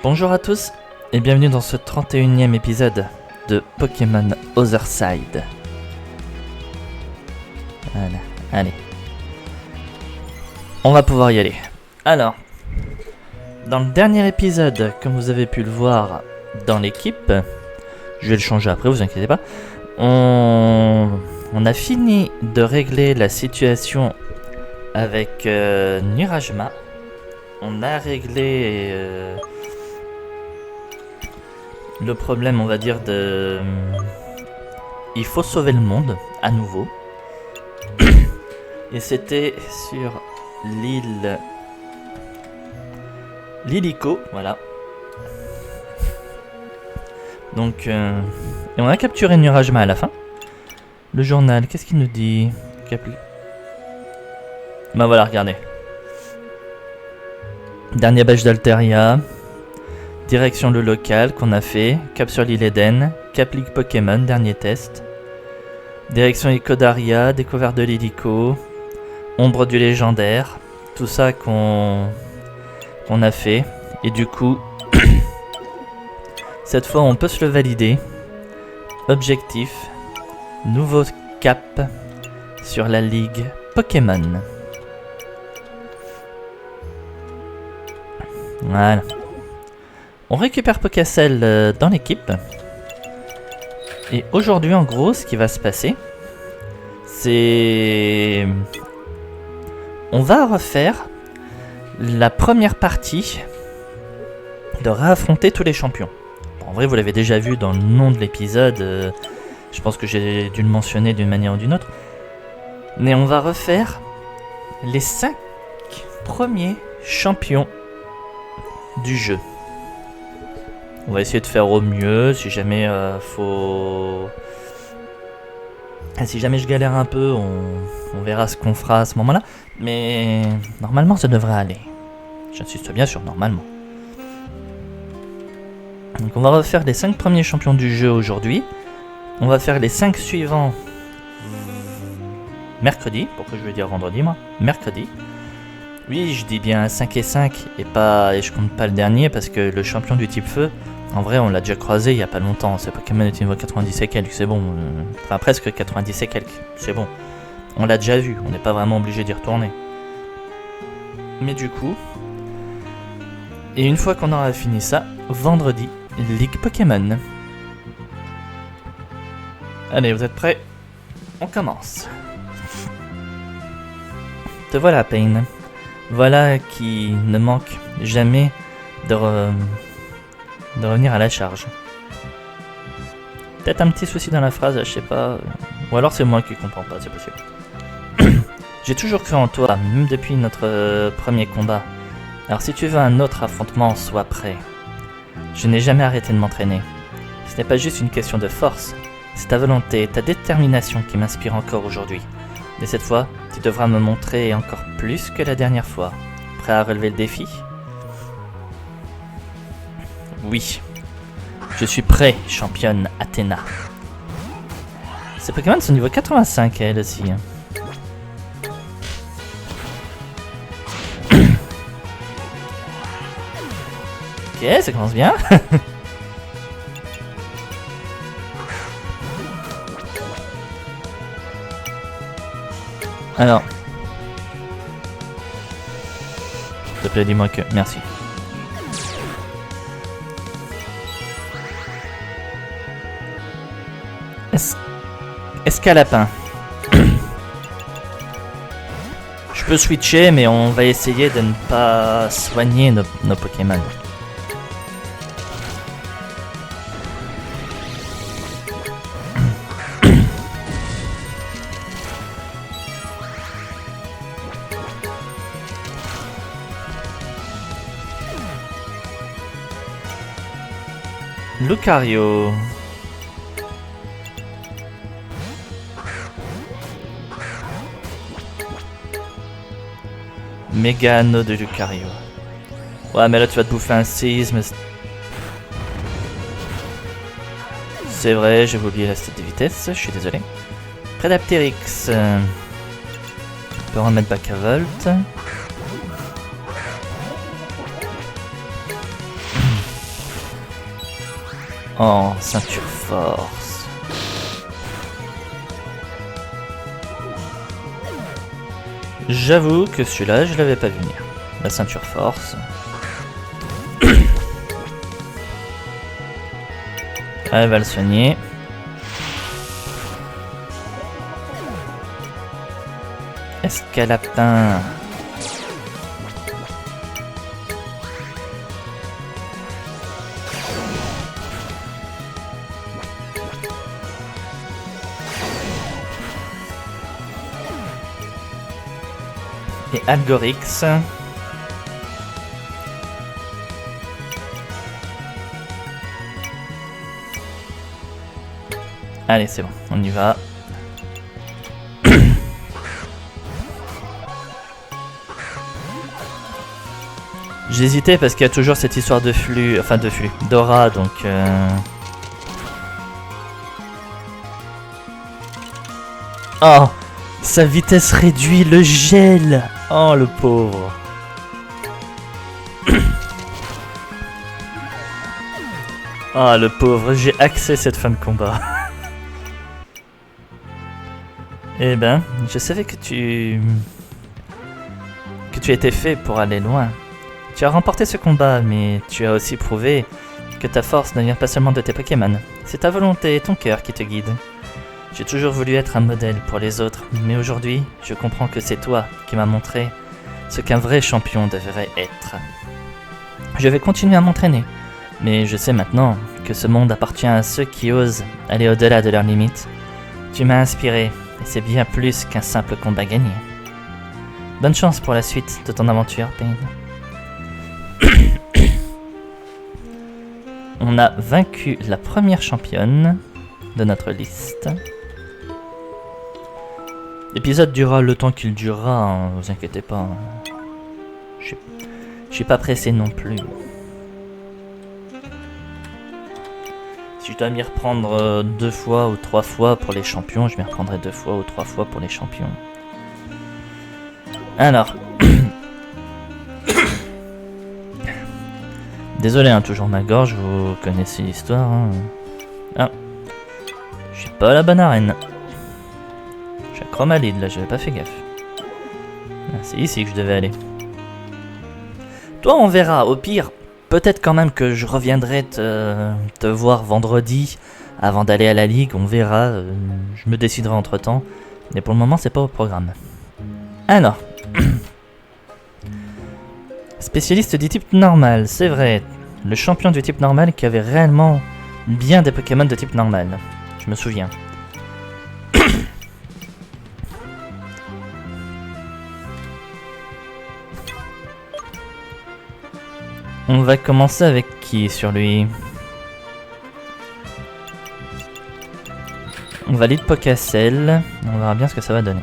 Bonjour à tous et bienvenue dans ce 31e épisode de Pokémon Other Side. Voilà, allez. On va pouvoir y aller. Alors, dans le dernier épisode, comme vous avez pu le voir dans l'équipe, je vais le changer après, vous inquiétez pas, on a fini de régler la situation avec Nirajma. On a réglé le problème, on va dire, de... Il faut sauver le monde, à nouveau. Et c'était sur l'île... Liliko, voilà. Donc, et on a capturé Nirajma à la fin. Le journal, qu'est-ce qu'il nous dit? Bah voilà, regardez. Dernier badge d'Alteria. Direction le local qu'on a fait. Cap sur l'île Eden. Cap Ligue Pokémon, dernier test. Direction Ecodaria, découverte de Liliko. Ombre du légendaire. Tout ça qu'on a fait. Et du coup, cette fois on peut se le valider. Objectif. Nouveau cap sur la Ligue Pokémon. Voilà. On récupère Pokacell dans l'équipe. Et aujourd'hui, en gros, ce qui va se passer, c'est... On va refaire la première partie de réaffronter tous les champions. Bon, en vrai, vous l'avez déjà vu dans le nom de l'épisode. Je pense que j'ai dû le mentionner d'une manière ou d'une autre. Mais on va refaire les 5 premiers champions du jeu. On va essayer de faire au mieux. Si jamais si jamais je galère un peu, on verra ce qu'on fera à ce moment-là. Mais normalement, ça devrait aller. J'insiste bien sur normalement. Donc on va refaire les 5 premiers champions du jeu aujourd'hui. On va faire les 5 suivants mercredi. Pourquoi je vais dire vendredi, moi? Mercredi. Oui, je dis bien 5 et 5 et je compte pas le dernier parce que le champion du type feu, en vrai, on l'a déjà croisé il y a pas longtemps. C'est Pokémon est niveau 90 et quelques, c'est bon. Enfin, presque 90 et quelques, c'est bon. On l'a déjà vu, on n'est pas vraiment obligé d'y retourner. Mais du coup, et une fois qu'on aura fini ça, vendredi, Ligue Pokémon. Allez, vous êtes prêts? On commence. Te voilà, Pain. Voilà qui ne manque jamais de revenir à la charge. Peut-être un petit souci dans la phrase, je sais pas. Ou alors c'est moi qui comprends pas, c'est possible. J'ai toujours cru en toi, même depuis notre premier combat. Alors si tu veux un autre affrontement, sois prêt. Je n'ai jamais arrêté de m'entraîner. Ce n'est pas juste une question de force. C'est ta volonté, ta détermination qui m'inspire encore aujourd'hui. Mais cette fois, tu devras me montrer encore plus que la dernière fois. Prêt à relever le défi? Oui. Je suis prêt, championne Athéna. Ces Pokémon sont niveau 85, elles aussi. Ok, ça commence bien. Alors, s'il te plaît, dis-moi que... Merci. Escalapin. Je peux switcher, mais on va essayer de ne pas soigner nos Pokémon. Lucario. Méga anneau de Lucario. Ouais, mais là tu vas te bouffer un séisme. C'est vrai, j'ai oublié la stat de vitesse, je suis désolé. Prédaptérix. On peut remettre Bakavolt. Oh, ceinture force. J'avoue que celui-là, je l'avais pas vu venir. La ceinture force. Elle va le soigner. Escalapin. Et Algorix. Allez, c'est bon, on y va. J'hésitais parce qu'il y a toujours cette histoire de flux, enfin de flux, d'aura, donc... Oh, sa vitesse réduit, le gel. Oh, le pauvre. Oh, le pauvre, j'ai axé cette fin de combat. Eh ben, je savais que tu étais fait pour aller loin. Tu as remporté ce combat, mais tu as aussi prouvé que ta force ne vient pas seulement de tes Pokémon. C'est ta volonté et ton cœur qui te guident. J'ai toujours voulu être un modèle pour les autres, mais aujourd'hui, je comprends que c'est toi qui m'as montré ce qu'un vrai champion devrait être. Je vais continuer à m'entraîner, mais je sais maintenant que ce monde appartient à ceux qui osent aller au-delà de leurs limites. Tu m'as inspiré, et c'est bien plus qu'un simple combat gagné. Bonne chance pour la suite de ton aventure, Pain. On a vaincu la première championne de notre liste. L'épisode durera le temps qu'il durera, hein, vous inquiétez pas. Je suis pas pressé non plus. Si je dois m'y reprendre 2 fois ou 3 fois pour les champions, je m'y reprendrai 2 fois ou 3 fois pour les champions. Alors. Désolé, hein, toujours ma gorge, vous connaissez l'histoire. Hein. Ah. Je suis pas à la bonne arène. Je suis à Chromalide, là, j'avais pas fait gaffe. Ah, c'est ici que je devais aller. Toi, on verra. Au pire, peut-être quand même que je reviendrai te voir vendredi avant d'aller à la ligue. On verra. Je me déciderai entre temps. Mais pour le moment, c'est pas au programme. Alors. Spécialiste du type normal, c'est vrai. Le champion du type normal qui avait réellement bien des Pokémon de type normal. Je me souviens. On va commencer avec qui sur lui? On valide Pokacell. On verra bien ce que ça va donner.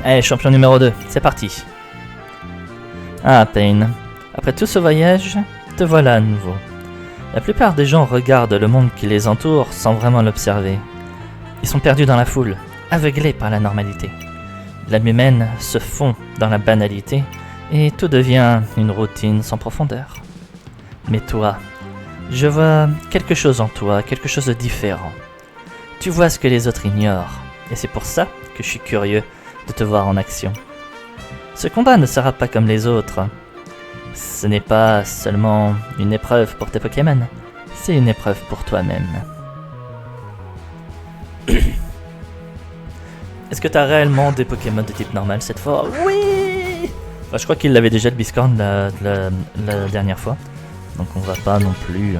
Allez, champion numéro 2, c'est parti. Ah, Pain. Après tout ce voyage, te voilà à nouveau. La plupart des gens regardent le monde qui les entoure sans vraiment l'observer. Ils sont perdus dans la foule, aveuglés par la normalité. L'âme humaine se fond dans la banalité et tout devient une routine sans profondeur. Mais toi, je vois quelque chose en toi, quelque chose de différent. Tu vois ce que les autres ignorent, et c'est pour ça que je suis curieux de te voir en action. Ce combat ne sera pas comme les autres. Ce n'est pas seulement une épreuve pour tes Pokémon, c'est une épreuve pour toi-même. Est-ce que tu as réellement des Pokémon de type normal cette fois? Oui! Enfin, je crois qu'il l'avait déjà de Biscorn la dernière fois, donc on va pas non plus...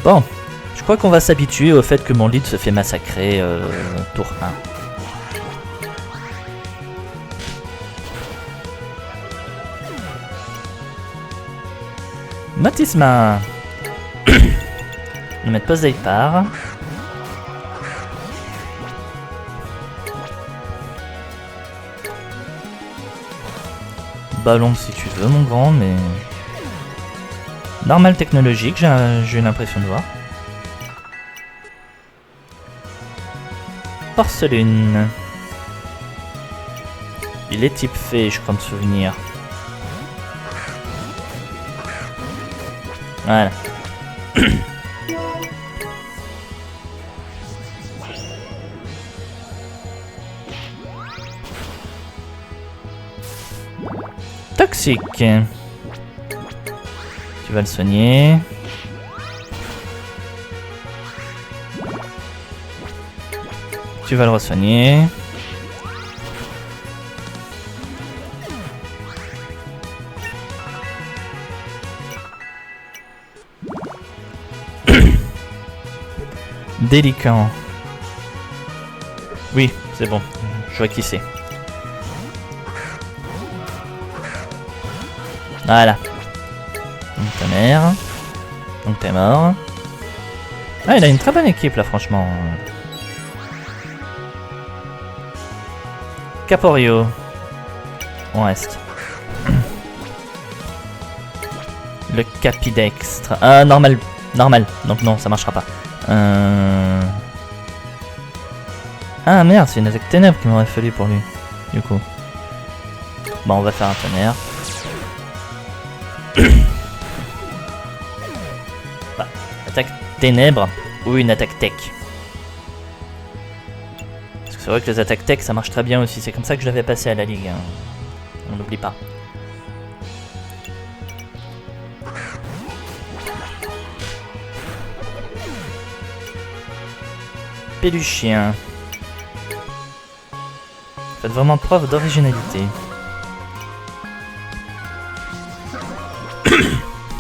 Bon, je crois qu'on va s'habituer au fait que mon lead se fait massacrer tour 1. Motisma. On va mettre pause part. Ballon si tu veux mon grand, mais... Normal technologique, j'ai l'impression de voir. Porcelaine. Il est type fée, je crois me souvenir. Voilà. Toxique. Tu vas le soigner. Tu vas le re-soigner. Délicat. Oui, c'est bon. Je vois qui c'est. Voilà. Donc ta mère. Donc t'es mort. Ah, il a une très bonne équipe là, franchement. Caporio. On reste. Le capidextre. Ah, normal. Normal. Donc non, ça marchera pas. Ah merde, c'est une attaque ténèbres qu'il m'aurait fallu pour lui. Du coup. Bon, on va faire un tonnerre. Bah, attaque ténèbres ou une attaque tech. Parce que c'est vrai que les attaques tech ça marche très bien aussi. C'est comme ça que je l'avais passé à la ligue. Hein. On n'oublie pas. Péluchien. Faites vraiment preuve d'originalité.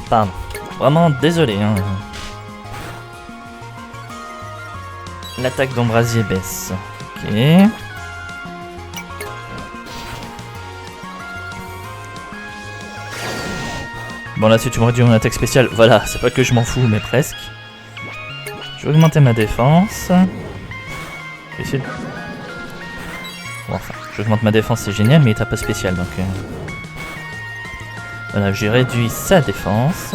Pardon. Vraiment désolé. Hein. L'attaque d'Ombrasier baisse. Ok. Bon là si tu me réduis mon attaque spéciale, voilà, c'est pas que je m'en fous, mais presque. Je vais augmenter ma défense. Je vais essayer de... Bon, enfin, j'augmente ma défense, c'est génial, mais il est un peu spécial, donc... Voilà, j'ai réduit sa défense.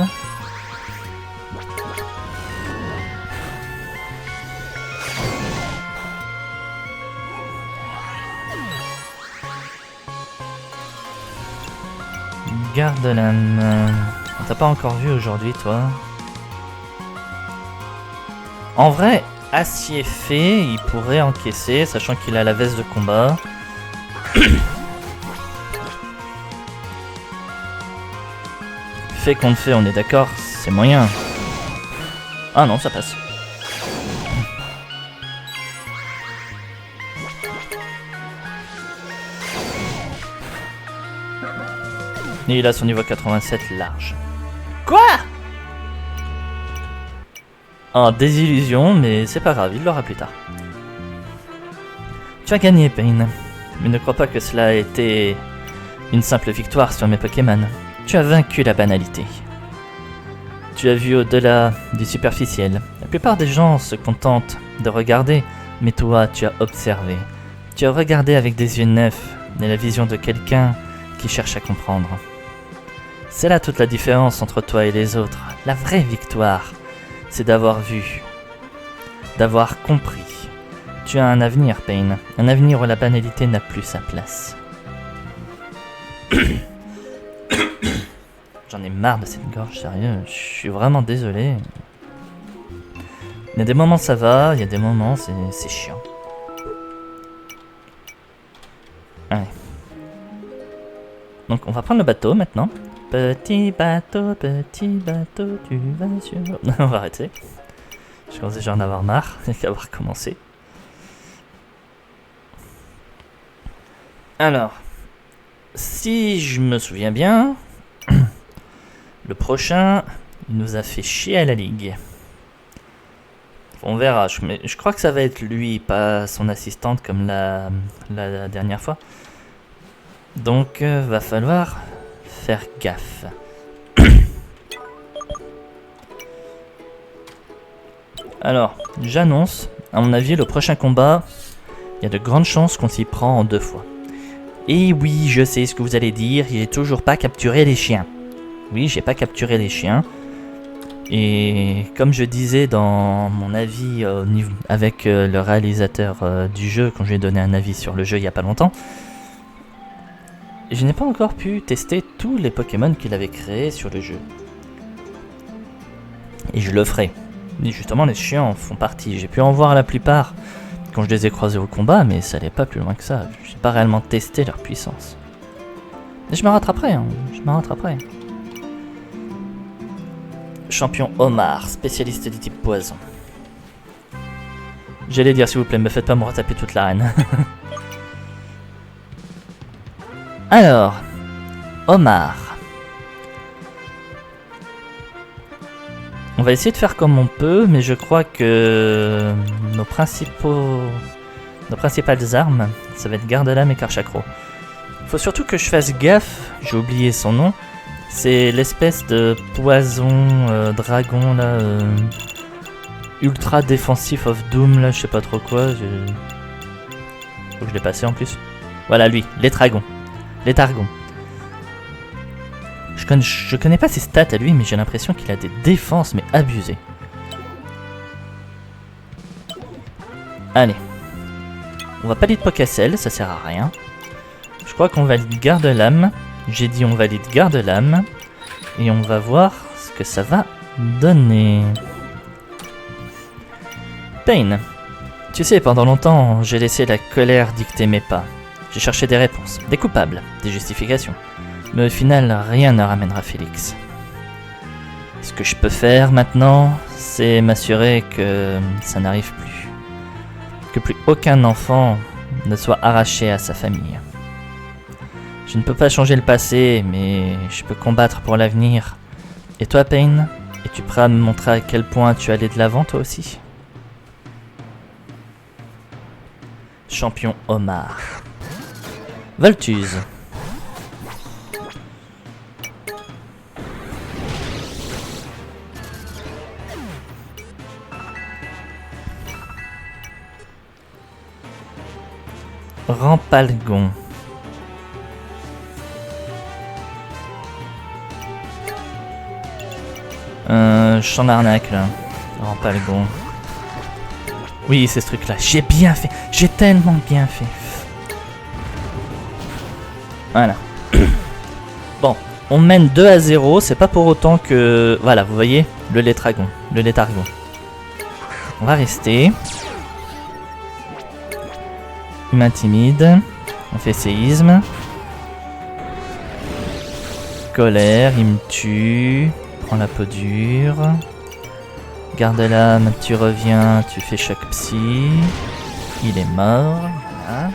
Garde l'âme. On t'a pas encore vu aujourd'hui, toi. En vrai, acier fait, il pourrait encaisser, sachant qu'il a la veste de combat. Fait contre fait, on est d'accord, c'est moyen. Ah non, ça passe. Et il a son niveau 87 large. Quoi? Oh, désillusion, mais c'est pas grave, il l'aura plus tard. Tu as gagné, Pain. Mais ne crois pas que cela a été une simple victoire sur mes Pokémon. Tu as vaincu la banalité. Tu as vu au-delà du superficiel. La plupart des gens se contentent de regarder, mais toi, tu as observé. Tu as regardé avec des yeux neufs et la vision de quelqu'un qui cherche à comprendre. C'est là toute la différence entre toi et les autres. La vraie victoire, c'est d'avoir vu, d'avoir compris. Tu as un avenir, Pain. Un avenir où la banalité n'a plus sa place. J'en ai marre de cette gorge, sérieux. Je suis vraiment désolé. Il y a des moments ça va, il y a des moments c'est chiant. Allez. Donc on va prendre le bateau maintenant. Petit bateau, tu vas sur... On va arrêter. Je commence déjà à en avoir marre d'avoir commencé. Alors, si je me souviens bien, le prochain, il nous a fait chier à la ligue. On verra, mais je crois que ça va être lui, pas son assistante comme la dernière fois. Donc, va falloir faire gaffe. Alors, j'annonce, à mon avis, le prochain combat, il y a de grandes chances qu'on s'y prend en 2 fois. Et oui, je sais ce que vous allez dire, j'ai toujours pas capturé les chiens. Oui, j'ai pas capturé les chiens. Et comme je disais dans mon avis avec le réalisateur du jeu, quand je lui ai donné un avis sur le jeu il y a pas longtemps, je n'ai pas encore pu tester tous les Pokémon qu'il avait créés sur le jeu. Et je le ferai. Et justement, les chiens en font partie. J'ai pu en voir la plupart quand je les ai croisés au combat, mais ça allait pas plus loin que ça. J'ai pas réellement testé leur puissance. Mais je me rattraperai, hein. Je me rattraperai. Champion Omar, spécialiste du type poison. J'allais dire, s'il vous plaît, me faites pas me retaper toute l'arène. Alors, Omar. On va essayer de faire comme on peut, mais je crois que nos principales armes, ça va être Gardelame et Karchakro. Faut surtout que je fasse gaffe, j'ai oublié son nom. C'est l'espèce de poison dragon là, ultra défensif of doom là, je sais pas trop quoi. Faut que je l'ai passé en plus. Voilà lui, l'étragon. L'étargon. Je connais pas ses stats à lui, mais j'ai l'impression qu'il a des défenses mais abusées. Allez. On va pas lead Pocacel, ça sert à rien. Je crois qu'on valide Gardelame. J'ai dit on valide Gardelame. Et on va voir ce que ça va donner. Pain. Tu sais, pendant longtemps, j'ai laissé la colère dicter mes pas. J'ai cherché des réponses, des coupables, des justifications. Mais au final, rien ne ramènera Félix. Ce que je peux faire maintenant, c'est m'assurer que ça n'arrive plus. Que plus aucun enfant ne soit arraché à sa famille. Je ne peux pas changer le passé, mais je peux combattre pour l'avenir. Et toi, Pain, es-tu prêt à me montrer à quel point tu allais de l'avant, toi aussi? Champion Omar. Voltuse. Rampalgon. Champ d'arnaque là. Rampalgon. Oui, c'est ce truc là. J'ai bien fait. J'ai tellement bien fait. Voilà. Bon, on mène 2-0. C'est pas pour autant que... Voilà, vous voyez, le létragon. Le létargon. On va rester. Il m'intimide. On fait séisme. Colère, il me tue. Prends la peau dure. Gardelame, tu reviens, tu fais choc psy. Il est mort. Voilà.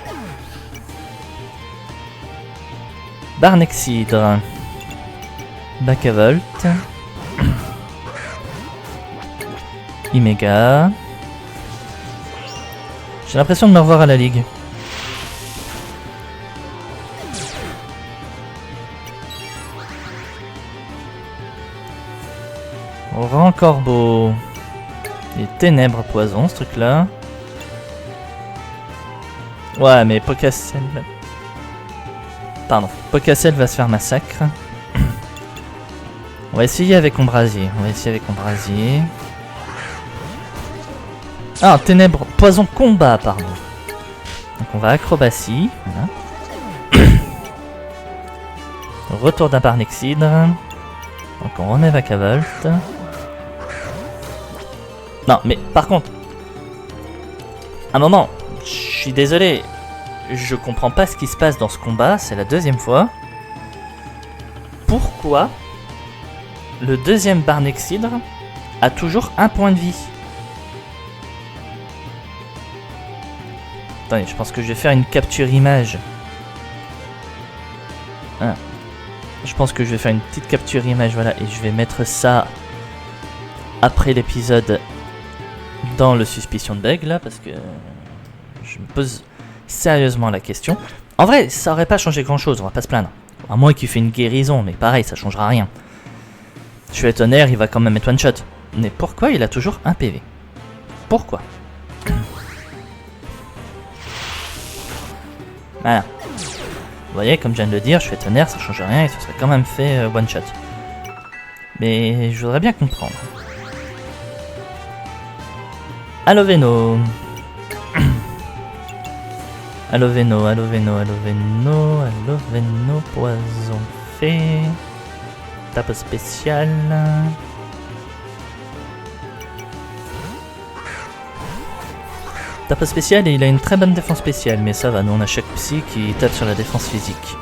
Barnexhydre. Bacavolt. Iméga. J'ai l'impression de me revoir à la ligue. Rancorbeau. Les ténèbres poison, ce truc là. Ouais, mais Pocacel. Pardon. Pocacel va se faire massacre. On va essayer avec Ombrasier. Ah, ténèbres poison combat, pardon. Donc on va acrobatie. Voilà. Retour d'un Barnexhydre. Donc on remet Vacavolt. Non, mais par contre, un moment, je suis désolé, je comprends pas ce qui se passe dans ce combat, c'est la deuxième fois. Pourquoi le deuxième Barnexhydre a toujours un point de vie? Attendez, je pense que je vais faire une capture image. Ah. Je pense que je vais faire une petite capture image, voilà, et je vais mettre ça après l'épisode dans le suspicion de bug là, parce que je me pose sérieusement la question. En vrai, ça aurait pas changé grand chose, on va pas se plaindre. À moins qu'il fait une guérison, mais pareil, ça changera rien. Je suis tonnerre, il va quand même être one shot. Mais pourquoi il a toujours un PV? Pourquoi? Voilà. Vous voyez, comme je viens de le dire, je fais tonnerre, ça change rien et ça serait quand même fait one shot. Mais je voudrais bien comprendre. Aloveno. Allo Veno, allo Veno, allo Veno, allo Veno, poison fait. Tape spéciale. Tape spéciale et il a une très bonne défense spéciale, mais ça va, nous on a chaque psy qui tape sur la défense physique.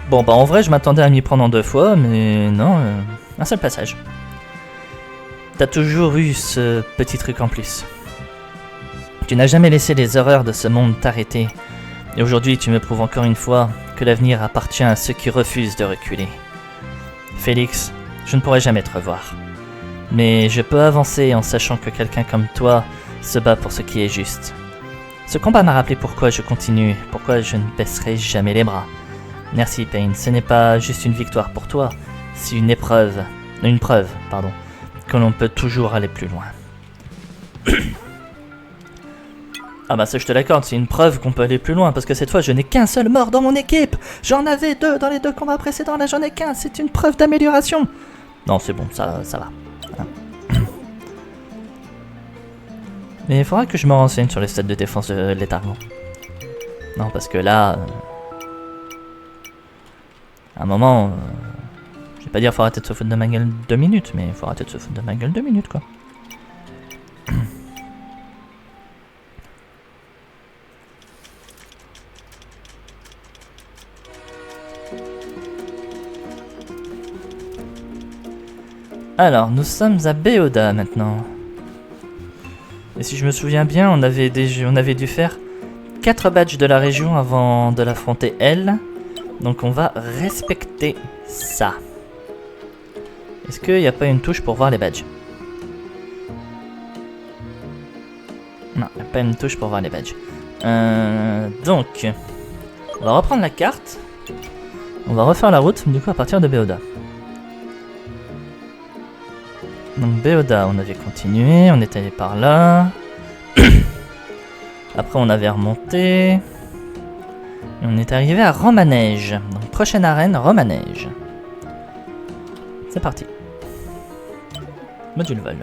Bon bah en vrai je m'attendais à m'y prendre en 2 fois, mais non, un seul passage. T'as toujours eu ce petit truc en plus. Tu n'as jamais laissé les horreurs de ce monde t'arrêter, et aujourd'hui tu me prouves encore une fois que l'avenir appartient à ceux qui refusent de reculer. Félix, je ne pourrai jamais te revoir, mais je peux avancer en sachant que quelqu'un comme toi se bat pour ce qui est juste. Ce combat m'a rappelé pourquoi je continue, pourquoi je ne baisserai jamais les bras. Merci Pain, ce n'est pas juste une victoire pour toi, c'est une preuve, que l'on peut toujours aller plus loin. Ah bah ça je te l'accorde, c'est une preuve qu'on peut aller plus loin, parce que cette fois je n'ai qu'un seul mort dans mon équipe. J'en avais 2 dans les 2 combats précédents, là j'en ai qu'un, c'est une preuve d'amélioration. Non c'est bon, ça va. Mais il faudra que je me renseigne sur les stats de défense de l'étargon. Non parce que là... à un moment... je vais pas dire faut arrêter de se foutre de ma gueule 2 minutes, mais faut arrêter de se foutre de ma gueule 2 minutes quoi. Alors, nous sommes à Beoda maintenant. Et si je me souviens bien, on avait dû faire 4 badges de la région avant de l'affronter elle. Donc on va respecter ça. Est-ce qu'il n'y a pas une touche pour voir les badges? Non, il n'y a pas une touche pour voir les badges. Donc, on va reprendre la carte. On va refaire la route, du coup, à partir de Beoda. Donc Beoda, on avait continué, on est allé par là. Après, on avait remonté. Et on est arrivé à Romanège. Donc, prochaine arène, Romanège. C'est parti. Module vol.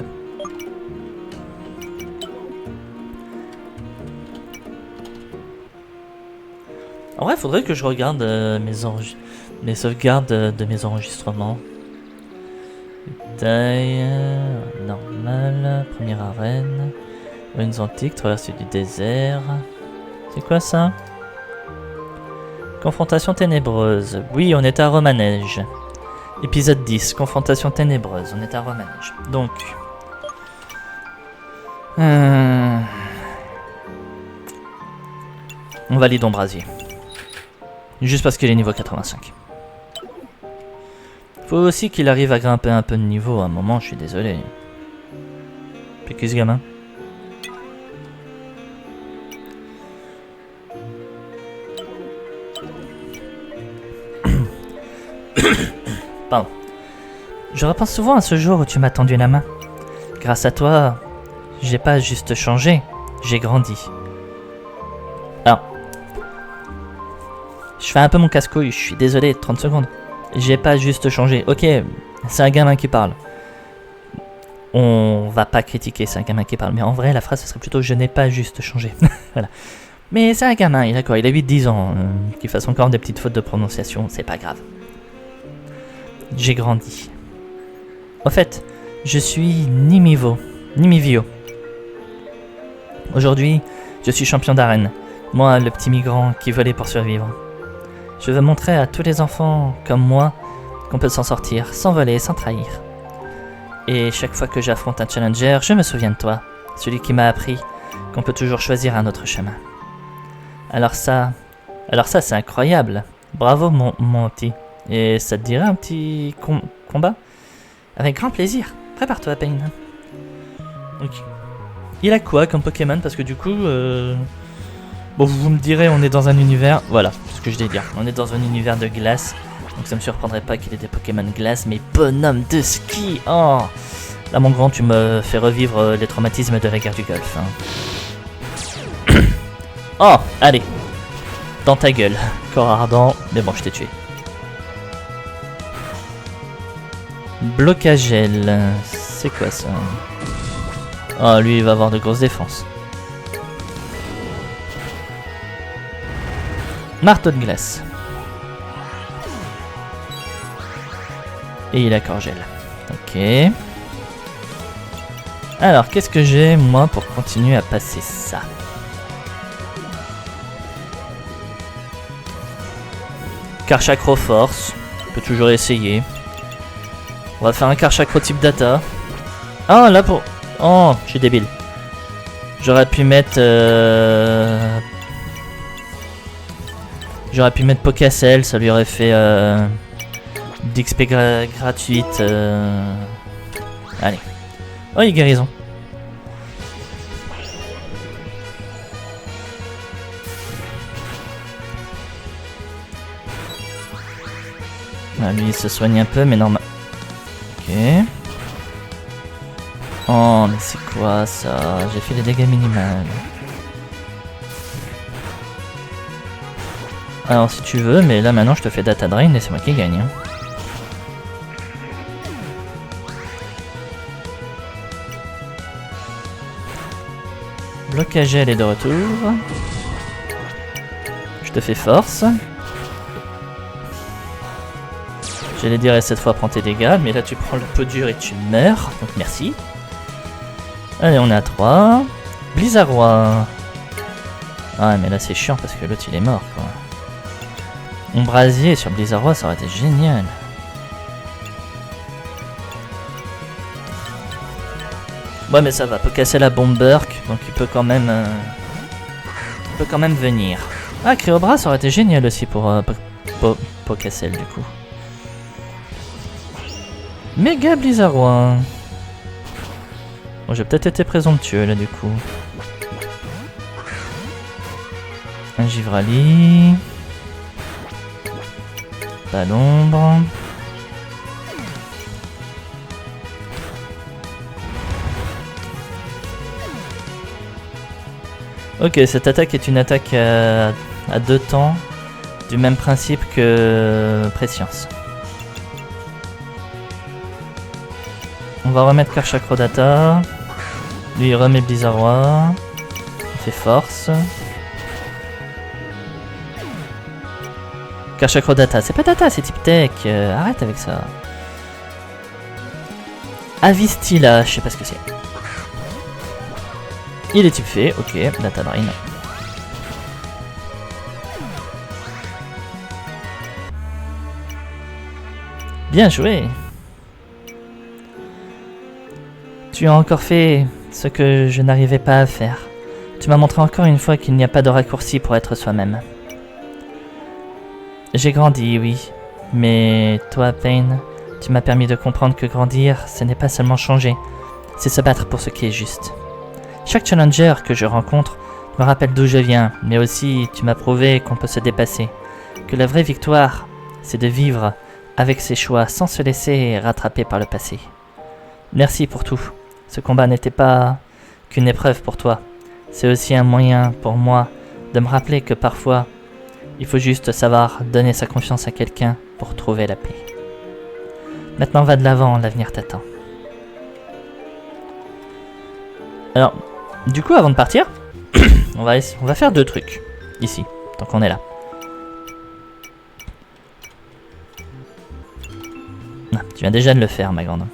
En vrai, il faudrait que je regarde mes sauvegardes de mes enregistrements. Taille normale, première arène, ruines antiques, traversée du désert. C'est quoi ça? Confrontation ténébreuse. Oui, on est à Romanège. Épisode 10, confrontation ténébreuse. On est à Romanège. Donc, on valide Ombrasier. Juste parce qu'il est niveau 85. Faut aussi qu'il arrive à grimper un peu de niveau à un moment, je suis désolé. Puis qui ce gamin? Pardon. Je repense souvent à ce jour où tu m'as tendu la main. Grâce à toi, j'ai pas juste changé, j'ai grandi. Alors, je fais un peu mon casse-couille, je suis désolé, 30 secondes. J'ai pas juste changé. Ok, c'est un gamin qui parle. On va pas critiquer, c'est un gamin qui parle. Mais en vrai, la phrase, ce serait plutôt « je n'ai pas juste changé ». Voilà. Mais c'est un gamin, il a quoi? Il a 8-10 ans. Qu'il fasse encore des petites fautes de prononciation, c'est pas grave. J'ai grandi. Au fait, je suis Nimivio. Aujourd'hui, je suis champion d'arène. Moi, le petit migrant qui volait pour survivre. Je veux montrer à tous les enfants comme moi qu'on peut s'en sortir, sans voler, sans trahir. Et chaque fois que j'affronte un challenger, je me souviens de toi, celui qui m'a appris qu'on peut toujours choisir un autre chemin. Alors ça c'est incroyable. Bravo mon petit. Et ça te dirait un petit combat? Avec grand plaisir. Prépare-toi, Pain. Ok. Il a quoi comme Pokémon? Parce que du coup... Bon, vous me direz, on est dans un univers... Voilà, c'est ce que je vais dire. On est dans un univers de glace. Donc ça me surprendrait pas qu'il ait des Pokémon glace. Mais bonhomme de ski. Oh. Là, mon grand, tu me fais revivre les traumatismes de la guerre du Golfe. Hein. Oh, allez. Dans ta gueule. Corps ardent. Mais bon, je t'ai tué. Blocage gel. C'est quoi ça? Oh, lui, il va avoir de grosses défenses. Marteau de glace. Et il a corps gel. Ok. Alors, qu'est-ce que j'ai, moi, pour continuer à passer ça? Karchakro force. On peut toujours essayer. On va faire un Karchakro type data. Ah, là pour... Oh, je suis débile. J'aurais pu mettre... J'aurais pu mettre Pocacel, ça lui aurait fait... d'XP gratuite. Allez. Oh, il y a guérison. Ah, lui, il se soigne un peu, mais normal. Ok. Oh, mais c'est quoi ça? J'ai fait des dégâts minimales. Alors, si tu veux, mais là maintenant je te fais data drain et c'est moi qui gagne. Hein. Blocage gel est de retour. Je te fais force. J'allais dire, et cette fois prends tes dégâts, mais là tu prends le pot dur et tu meurs, donc merci. Allez, on est à 3. Blizzardroid. Ah, mais là c'est chiant parce que l'autre il est mort quoi. Ombrasier sur Blizzardroid, ça aurait été génial. Ouais, mais ça va, peut casser la Bomberk, donc il peut quand même venir. Ah, Créobra, ça aurait été génial aussi pour Pocacel du coup. Méga Blizzardroid. Bon, j'ai peut-être été présomptueux là du coup. Un Givrali. Pas l'ombre. Ok, cette attaque est une attaque à 2 temps, du même principe que Prescience. On va remettre Karchakro Data. Lui il remet Blizzardroid. Il fait force. Karchakro Data, c'est pas Data, c'est type tech. Arrête avec ça. Avistila, je sais pas ce que c'est. Il est type fée, ok, Data Drain. Bien joué. Tu as encore fait ce que je n'arrivais pas à faire. Tu m'as montré encore une fois qu'il n'y a pas de raccourci pour être soi-même. J'ai grandi, oui. Mais toi, Pain, tu m'as permis de comprendre que grandir, ce n'est pas seulement changer. C'est se battre pour ce qui est juste. Chaque challenger que je rencontre me rappelle d'où je viens, mais aussi tu m'as prouvé qu'on peut se dépasser. Que la vraie victoire, c'est de vivre avec ses choix sans se laisser rattraper par le passé. Merci pour tout. Ce combat n'était pas qu'une épreuve pour toi. C'est aussi un moyen pour moi de me rappeler que parfois, il faut juste savoir donner sa confiance à quelqu'un pour trouver la paix. Maintenant va de l'avant, l'avenir t'attend. Alors, du coup avant de partir, on va faire 2 trucs, ici, tant qu'on est là. Ah, tu viens déjà de le faire ma grande.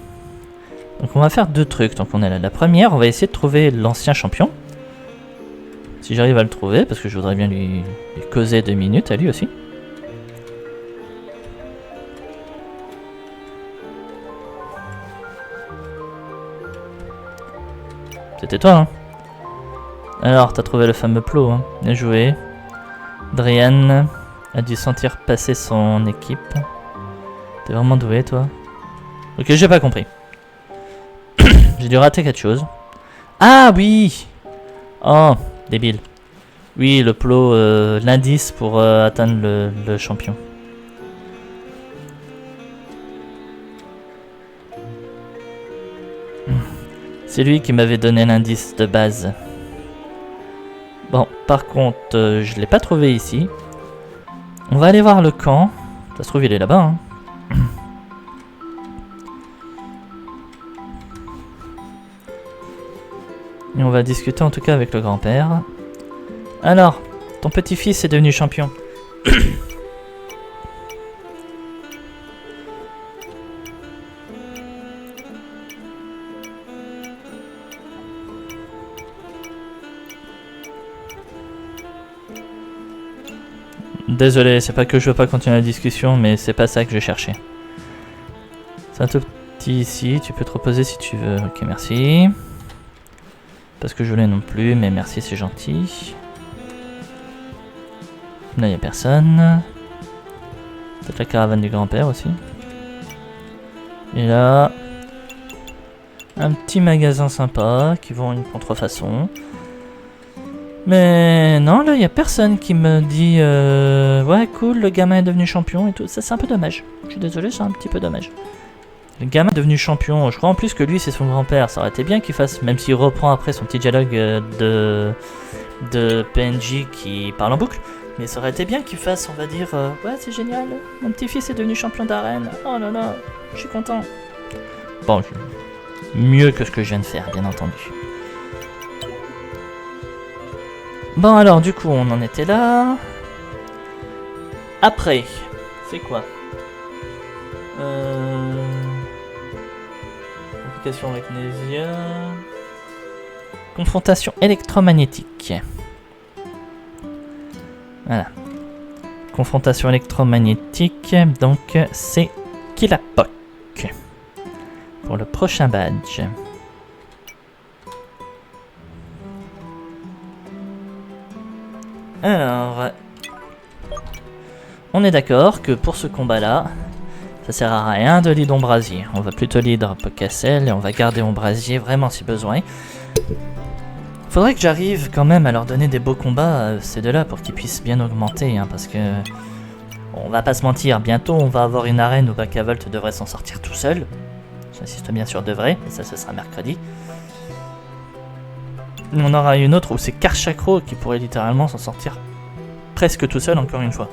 Donc on va faire 2 trucs tant qu'on est là. La première, on va essayer de trouver l'ancien champion. Si j'arrive à le trouver, parce que je voudrais bien lui causer 2 minutes à lui aussi. C'était toi, hein? Alors, t'as trouvé le fameux plot, hein? Bien joué. Drian a dû sentir passer son équipe. T'es vraiment doué, toi? Ok, j'ai pas compris. J'ai dû rater quelque chose. Ah oui! Oh, débile. Oui, le plot, l'indice pour atteindre le champion. C'est lui qui m'avait donné l'indice de base. Bon, par contre, je l'ai pas trouvé ici. On va aller voir le camp. Ça se trouve, il est là-bas. Hein. Et on va discuter en tout cas avec le grand-père. Alors, ton petit-fils est devenu champion. Désolé, c'est pas que je veux pas continuer la discussion, mais c'est pas ça que je cherchais. C'est un tout petit ici, tu peux te reposer si tu veux. Ok, merci. Parce que je voulais non plus, mais merci, c'est gentil. Là, il n'y a personne. Peut-être la caravane du grand-père aussi. Et là, un petit magasin sympa qui vend une contrefaçon. Mais non, là, il n'y a personne qui me dit ouais, cool, le gamin est devenu champion et tout. Ça, c'est un peu dommage. Je suis désolé, c'est un petit peu dommage. Le gamin est devenu champion. Je crois en plus que lui, c'est son grand-père. Ça aurait été bien qu'il fasse, même s'il reprend après son petit dialogue de PNJ qui parle en boucle. Mais ça aurait été bien qu'il fasse, on va dire, ouais, c'est génial, mon petit-fils est devenu champion d'arène. Oh là là, je suis content. Bon, mieux que ce que je viens de faire, bien entendu. Bon, alors, du coup, on en était là. Après, c'est quoi? Complication magnésia. Confrontation électromagnétique. Voilà. Confrontation électromagnétique, donc c'est Killapok pour le prochain badge. Alors, on est d'accord que pour ce combat-là, ça sert à rien de lead Ombrasier. On va plutôt lead Pocassel et on va garder Ombrasier vraiment si besoin. Faudrait que j'arrive quand même à leur donner des beaux combats, ces deux-là, pour qu'ils puissent bien augmenter, hein, parce que... On va pas se mentir, bientôt on va avoir une arène où Vakavolt devrait s'en sortir tout seul. J'insiste bien sûr devrait, et ça ce sera mercredi. On aura une autre où c'est Karchakro qui pourrait littéralement s'en sortir presque tout seul encore une fois.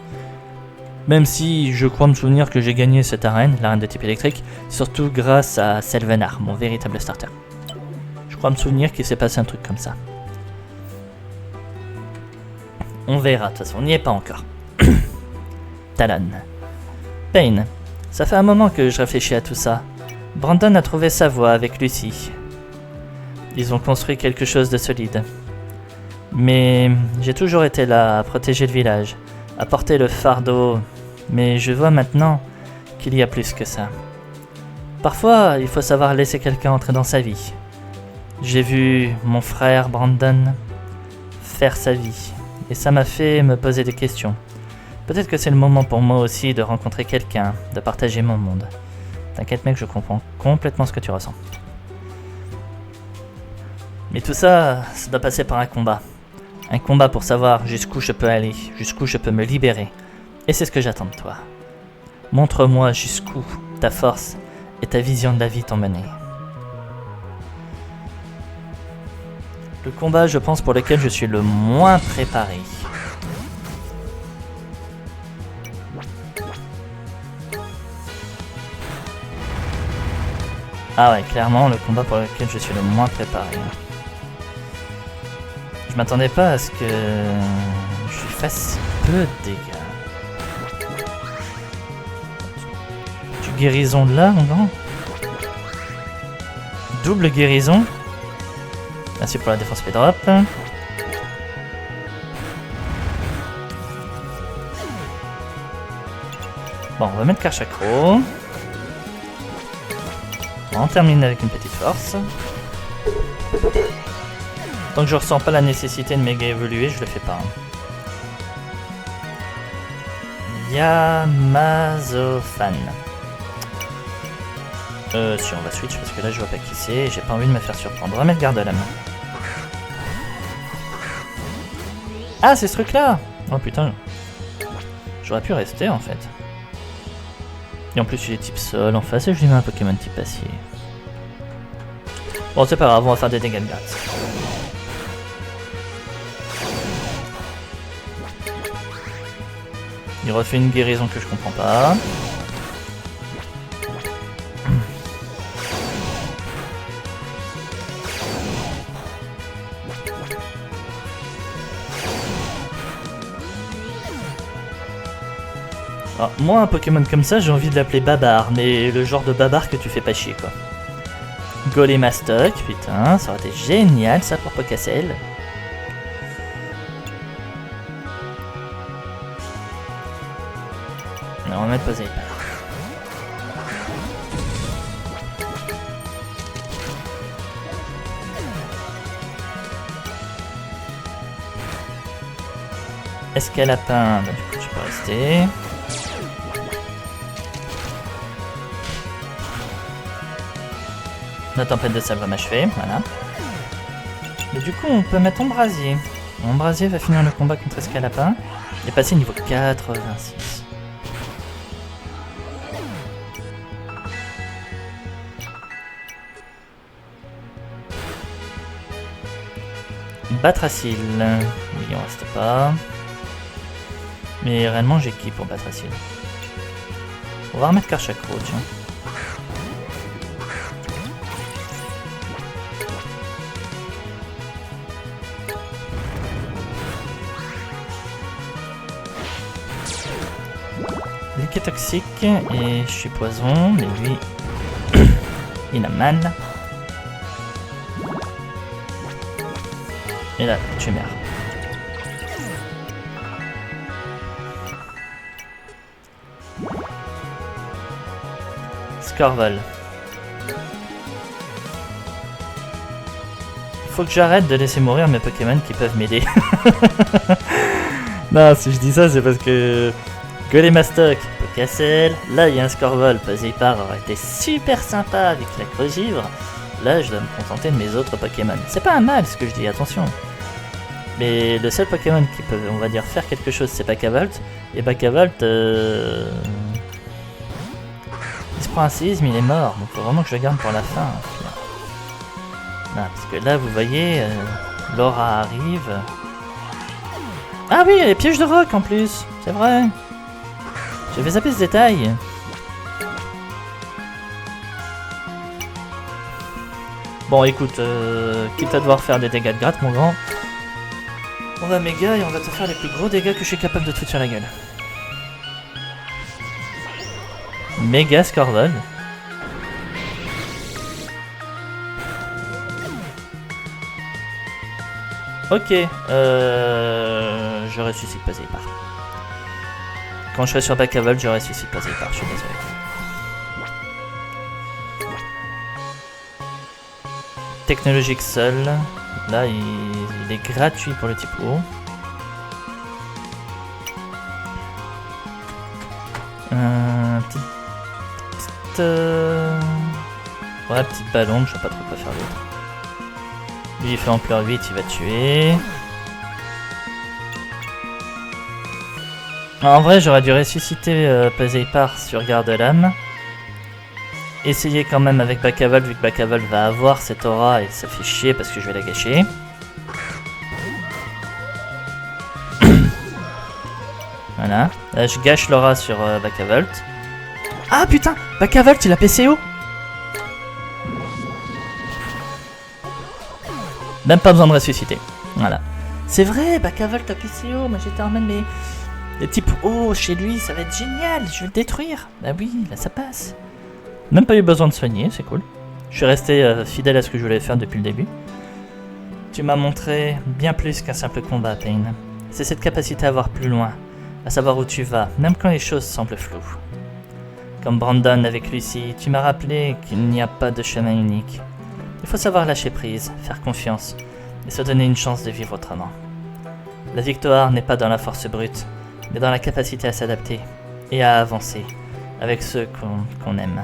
Même si je crois me souvenir que j'ai gagné cette arène, l'arène de type électrique, surtout grâce à Selvenar, mon véritable starter. Je crois me souvenir qu'il s'est passé un truc comme ça. On verra, de toute façon, on n'y est pas encore. Talon. Pain. Ça fait un moment que je réfléchis à tout ça. Brandon a trouvé sa voie avec Lucy. Ils ont construit quelque chose de solide. Mais j'ai toujours été là à protéger le village, à porter le fardeau. Mais je vois maintenant qu'il y a plus que ça. Parfois, il faut savoir laisser quelqu'un entrer dans sa vie. J'ai vu mon frère Brandon faire sa vie, et ça m'a fait me poser des questions. Peut-être que c'est le moment pour moi aussi de rencontrer quelqu'un, de partager mon monde. T'inquiète mec, je comprends complètement ce que tu ressens. Mais tout ça, ça doit passer par un combat. Un combat pour savoir jusqu'où je peux aller, jusqu'où je peux me libérer. Et c'est ce que j'attends de toi. Montre-moi jusqu'où ta force et ta vision de la vie t'ont mené. Le combat, je pense, pour lequel je suis le moins préparé. Ah ouais, clairement, le combat pour lequel je suis le moins préparé. Je m'attendais pas à ce que je fasse peu de dégâts. Du guérison de là, mon grand. Double guérison. Merci pour la défense speed drop. Bon, on va mettre Karchakro. On termine avec une petite force. Tant que je ressens pas la nécessité de méga évoluer, je le fais pas. Yamazofan. Si on va switch parce que là je vois pas qui c'est et j'ai pas envie de me faire surprendre. On va mettre garde à la main. Ah, c'est ce truc là. Oh putain. J'aurais pu rester en fait. Et en plus il est type sol en face et je lui mets un Pokémon type acier. Bon c'est pas grave, on va faire des dégâts de glace. Il refait une guérison que je comprends pas. Alors, moi, un Pokémon comme ça, j'ai envie de l'appeler Babar, mais le genre de Babar que tu fais pas chier, quoi. Golémastoc, putain, ça aurait été génial ça pour Pocacel. On va mettre Poséidon. Escalapin, bah, du coup tu peux rester. La tempête de sable va m'achever, voilà. Et du coup on peut mettre Embrasier. Embrasier va finir le combat contre Escalapin et passer niveau 86. Batracil, oui on reste pas. Mais réellement j'ai qui pour Batracil? On va remettre Karchakro, tiens. Liquide toxique et je suis poison, mais lui il a mal. Et là, tu meurs. Scorval. Faut que j'arrête de laisser mourir mes Pokémon qui peuvent m'aider. Non, si je dis ça, c'est parce que Golémastoc, Pocacel, là il y a un Scorval, Poséidon aurait été super sympa avec la Creux-Givre. Là, je dois me contenter de mes autres Pokémon. C'est pas un mal ce que je dis, attention. Mais le seul Pokémon qui peut, on va dire, faire quelque chose, c'est Bakavolt. Et Bakavolt, il se prend un séisme, il est mort. Donc faut vraiment que je le garde pour la fin. Non, parce que là, vous voyez, Laura arrive. Ah oui, il y a les pièges de roc en plus. C'est vrai. J'avais zappé ce détail. Bon, écoute, quitte à devoir faire des dégâts de gratte, mon grand. On va méga et on va te faire les plus gros dégâts que je suis capable de te foutre sur la gueule. Méga Scorval. Ok, je ressuscite Poséidon. Quand je serai sur Bakavolt, je ressuscite Poséidon, je suis désolé. Technologique seul. Là, il est gratuit pour le type O. Ouais, petite ballon, je sais pas trop quoi faire l'autre. Lui, il fait ampleur 8, il va tuer. En vrai, j'aurais dû ressusciter Poséidon sur Garde-Lame. Essayer quand même avec Bakavolt, vu que Bakavolt va avoir cette aura et ça fait chier parce que je vais la gâcher. Voilà. Là, je gâche l'aura sur Bakavolt. Ah putain, Bakavolt il a PCO. Même pas besoin de ressusciter. Voilà. C'est vrai, Bakavolt a PCO. Moi j'étais en mode mais... Les types O chez lui, ça va être génial. Je vais le détruire. Bah oui, là ça passe. Même pas eu besoin de soigner, c'est cool. Je suis resté fidèle à ce que je voulais faire depuis le début. Tu m'as montré bien plus qu'un simple combat, Pain. C'est cette capacité à voir plus loin, à savoir où tu vas, même quand les choses semblent floues. Comme Brandon avec Lucy, tu m'as rappelé qu'il n'y a pas de chemin unique. Il faut savoir lâcher prise, faire confiance, et se donner une chance de vivre autrement. La victoire n'est pas dans la force brute, mais dans la capacité à s'adapter et à avancer avec ceux qu'on aime.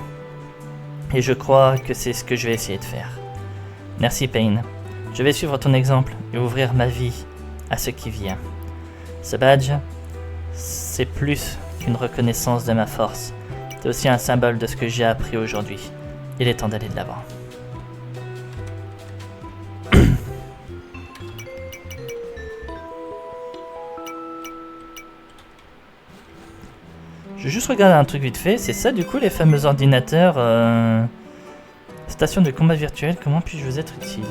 Et je crois que c'est ce que je vais essayer de faire. Merci Pain. Je vais suivre ton exemple et ouvrir ma vie à ce qui vient. Ce badge, c'est plus qu'une reconnaissance de ma force. C'est aussi un symbole de ce que j'ai appris aujourd'hui. Il est temps d'aller de l'avant. Je vais juste regarder un truc vite fait. C'est ça du coup les fameux ordinateurs station de combat virtuel. Comment puis-je vous être utile?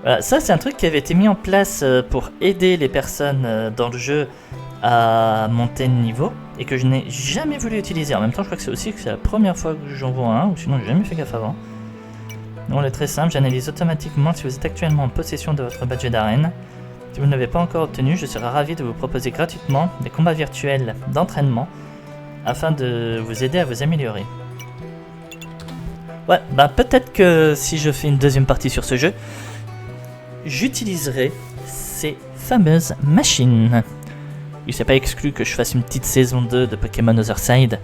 Voilà, ça c'est un truc qui avait été mis en place pour aider les personnes dans le jeu à monter de niveau et que je n'ai jamais voulu utiliser. En même temps je crois que c'est la première fois que j'en vois un, ou sinon j'ai jamais fait gaffe avant. Donc elle est très simple, j'analyse automatiquement si vous êtes actuellement en possession de votre badge d'arène. Si vous ne l'avez pas encore obtenu, je serai ravi de vous proposer gratuitement des combats virtuels d'entraînement afin de vous aider à vous améliorer. Ouais, bah peut-être que si je fais une deuxième partie sur ce jeu, j'utiliserai ces fameuses machines. Il s'est pas exclu que je fasse une petite saison 2 de Pokémon Other Side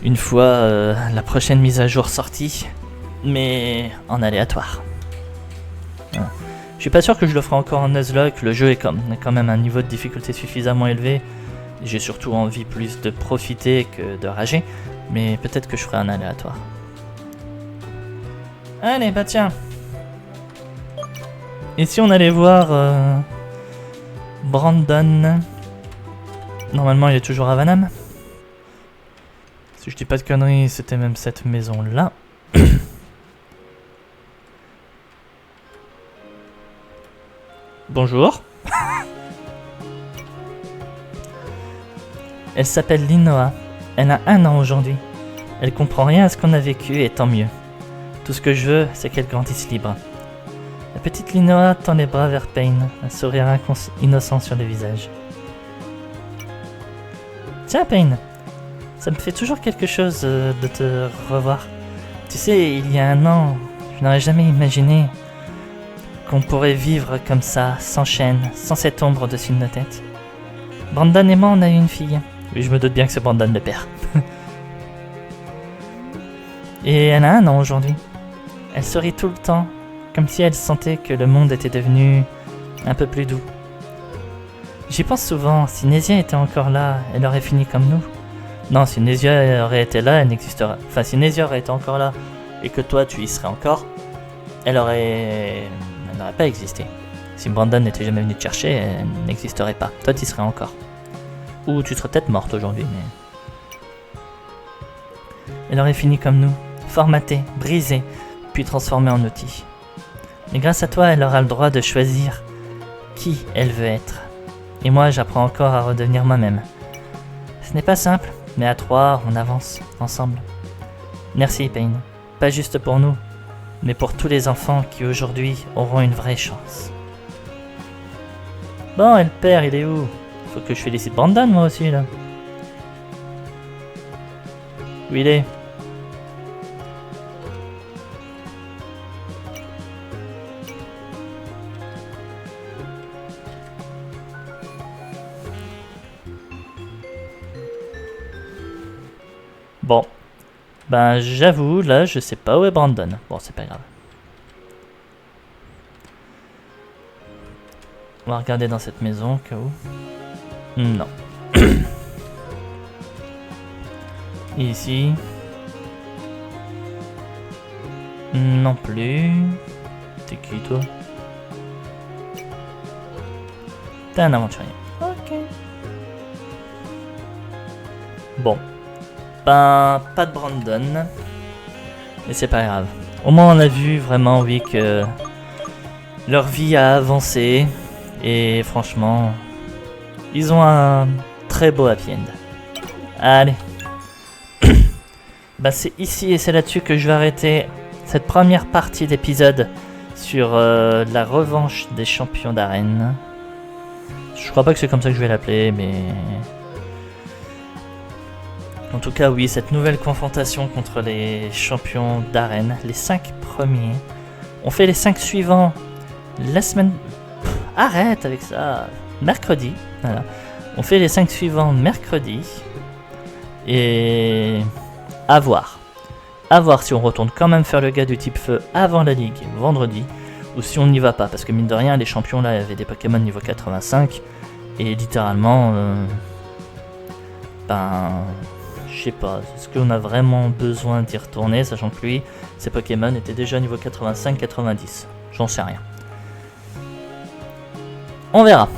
une fois la prochaine mise à jour sortie, mais en aléatoire. Voilà. Je suis pas sûr que je le ferai encore en Nuzlocke, le jeu est quand même un niveau de difficulté suffisamment élevé. J'ai surtout envie plus de profiter que de rager, mais peut-être que je ferai un aléatoire. Allez, bah tiens. Et si on allait voir Brandon? Normalement il est toujours à Vanham. Si je dis pas de conneries, c'était même cette maison-là. Bonjour. Elle s'appelle Linoa. Elle a 1 an aujourd'hui. Elle comprend rien à ce qu'on a vécu et tant mieux. Tout ce que je veux, c'est qu'elle grandisse libre. La petite Linoa tend les bras vers Payne, un sourire innocent sur le visage. Tiens Payne, ça me fait toujours quelque chose de te revoir. Tu sais, il y a 1 an, je n'aurais jamais imaginé qu'on pourrait vivre comme ça, sans chaîne, sans cette ombre au-dessus de nos têtes. Brandon et moi, on a eu une fille. Oui, je me doute bien que c'est Brandon le père. Et elle a 1 an aujourd'hui. Elle sourit tout le temps, comme si elle sentait que le monde était devenu un peu plus doux. J'y pense souvent, si Nézia était encore là, elle aurait fini comme nous. Non, si Nézia aurait été là, elle n'existerait. Enfin, si Nézia aurait été encore là, et que toi tu y serais encore, elle n'aurait pas existé. Si Brandon n'était jamais venu te chercher, elle n'existerait pas. Toi tu y serais encore. Ou tu serais peut-être morte aujourd'hui, mais... Elle aurait fini comme nous, formatée, brisée, puis transformée en outil. Mais grâce à toi, elle aura le droit de choisir qui elle veut être. Et moi, j'apprends encore à redevenir moi-même. Ce n'est pas simple, mais à 3, on avance, ensemble. Merci, Payne. Pas juste pour nous, mais pour tous les enfants qui aujourd'hui auront une vraie chance. Bon, et le père, il est où? Faut que je félicite Brandon, moi aussi, là. Où il est? Bon, ben j'avoue, là je sais pas où est Brandon. Bon, c'est pas grave. On va regarder dans cette maison, au cas où. Non. Ici. Non plus. T'es qui toi? T'es un aventurier. Ok. Bon. Ben, pas de Brandon. Mais c'est pas grave. Au moins on a vu vraiment, oui, que leur vie a avancé. Et franchement, ils ont un très beau happy end. Allez. Ben, c'est ici et c'est là-dessus que je vais arrêter cette première partie d'épisode sur la revanche des champions d'arène. Je crois pas que c'est comme ça que je vais l'appeler, mais... En tout cas, oui, cette nouvelle confrontation contre les champions d'arène, les 5 premiers. On fait les 5 suivants la semaine... arrête avec ça. Mercredi, voilà. On fait les 5 suivants mercredi. Et... à voir. À voir si on retourne quand même faire le gars du type feu avant la ligue, vendredi. Ou si on n'y va pas, parce que mine de rien, les champions là avaient des Pokémon niveau 85. Et littéralement... je sais pas, est-ce qu'on a vraiment besoin d'y retourner, sachant que lui, ses Pokémon étaient déjà niveau 85-90. J'en sais rien. On verra.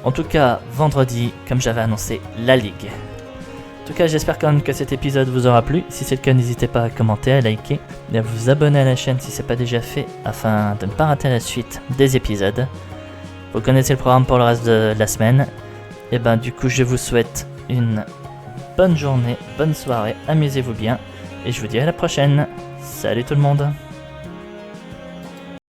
En tout cas, vendredi, comme j'avais annoncé, la Ligue. tout cas, j'espère quand même que cet épisode vous aura plu. Si c'est le cas, n'hésitez pas à commenter, à liker et à vous abonner à la chaîne si ce n'est pas déjà fait afin de ne pas rater la suite des épisodes. Vous connaissez le programme pour le reste de la semaine. Et ben du coup, je vous souhaite une bonne journée, bonne soirée, amusez-vous bien et je vous dis à la prochaine. Salut tout le monde!